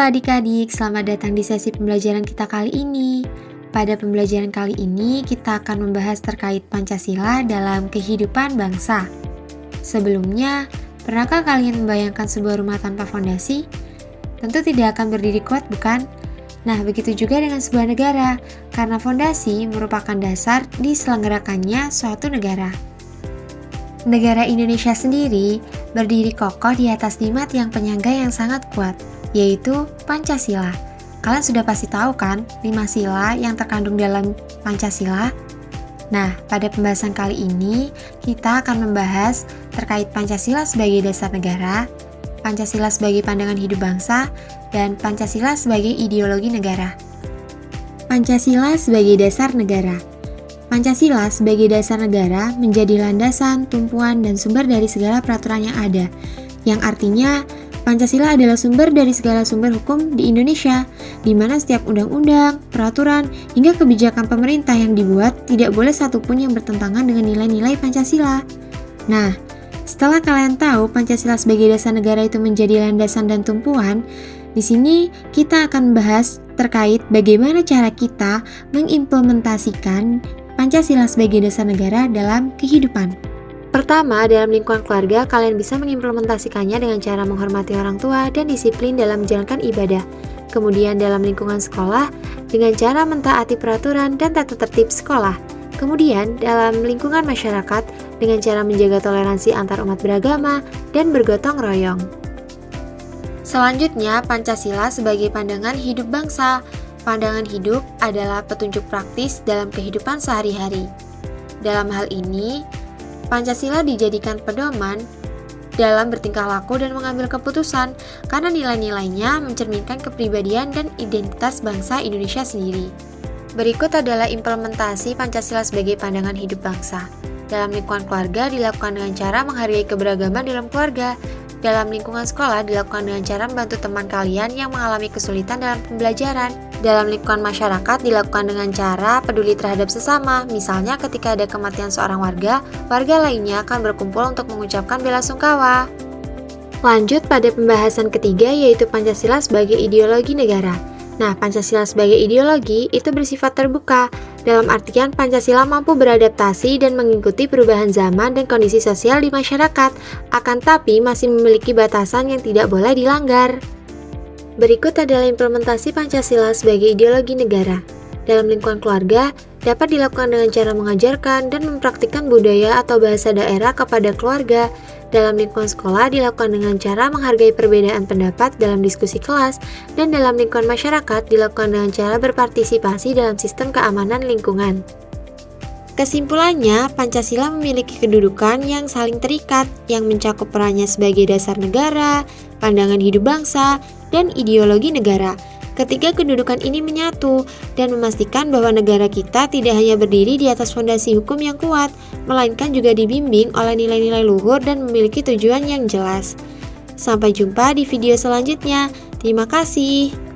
adik-adik, selamat datang di sesi pembelajaran kita kali ini. Pada pembelajaran kali ini, kita akan membahas terkait Pancasila dalam kehidupan bangsa. Sebelumnya, pernahkah kalian membayangkan sebuah rumah tanpa fondasi? Tentu tidak akan berdiri kuat, bukan? Nah, begitu juga dengan sebuah negara, karena fondasi merupakan dasar diselenggarakannya suatu negara. Negara Indonesia sendiri berdiri kokoh di atas 5 tiang penyangga yang sangat kuat, yaitu Pancasila. Kalian sudah pasti tahu kan 5 sila yang terkandung dalam Pancasila? Nah, pada pembahasan kali ini kita akan membahas terkait Pancasila sebagai dasar negara, Pancasila sebagai pandangan hidup bangsa, dan Pancasila sebagai ideologi negara. Pancasila sebagai dasar negara. Pancasila sebagai dasar negara menjadi landasan, tumpuan, dan sumber dari segala peraturan yang ada, yang artinya Pancasila adalah sumber dari segala sumber hukum di Indonesia, di mana setiap undang-undang, peraturan, hingga kebijakan pemerintah yang dibuat tidak boleh satupun yang bertentangan dengan nilai-nilai Pancasila. Nah, setelah kalian tahu Pancasila sebagai dasar negara itu menjadi landasan dan tumpuan, di sini kita akan membahas terkait bagaimana cara kita mengimplementasikan Pancasila sebagai dasar negara dalam kehidupan. Pertama, dalam lingkungan keluarga, kalian bisa mengimplementasikannya dengan cara menghormati orang tua dan disiplin dalam menjalankan ibadah. Kemudian dalam lingkungan sekolah, dengan cara mentaati peraturan dan tata tertib sekolah. Kemudian dalam lingkungan masyarakat, dengan cara menjaga toleransi antar umat beragama dan bergotong royong. Selanjutnya, Pancasila sebagai pandangan hidup bangsa. Pandangan hidup adalah petunjuk praktis dalam kehidupan sehari-hari. Dalam hal ini, Pancasila dijadikan pedoman dalam bertingkah laku dan mengambil keputusan karena nilai-nilainya mencerminkan kepribadian dan identitas bangsa Indonesia sendiri. Berikut adalah implementasi Pancasila sebagai pandangan hidup bangsa. Dalam lingkungan keluarga dilakukan dengan cara menghargai keberagaman dalam keluarga. Dalam lingkungan sekolah dilakukan dengan cara membantu teman kalian yang mengalami kesulitan dalam pembelajaran. Dalam lingkungan masyarakat dilakukan dengan cara peduli terhadap sesama. Misalnya ketika ada kematian seorang warga, warga lainnya akan berkumpul untuk mengucapkan bela sungkawa. Lanjut pada pembahasan ketiga, yaitu Pancasila sebagai ideologi negara. Nah, Pancasila sebagai ideologi itu bersifat terbuka, dalam artian Pancasila mampu beradaptasi dan mengikuti perubahan zaman dan kondisi sosial di masyarakat, akan tapi masih memiliki batasan yang tidak boleh dilanggar. Berikut adalah implementasi Pancasila sebagai ideologi negara. Dalam lingkungan keluarga, dapat dilakukan dengan cara mengajarkan dan mempraktikkan budaya atau bahasa daerah kepada keluarga. Dalam lingkungan sekolah dilakukan dengan cara menghargai perbedaan pendapat dalam diskusi kelas, dan dalam lingkungan masyarakat dilakukan dengan cara berpartisipasi dalam sistem keamanan lingkungan. Kesimpulannya, Pancasila memiliki kedudukan yang saling terikat, yang mencakup perannya sebagai dasar negara, pandangan hidup bangsa, dan ideologi negara. Ketiga kedudukan ini menyatu dan memastikan bahwa negara kita tidak hanya berdiri di atas fondasi hukum yang kuat, melainkan juga dibimbing oleh nilai-nilai luhur dan memiliki tujuan yang jelas. Sampai jumpa di video selanjutnya. Terima kasih.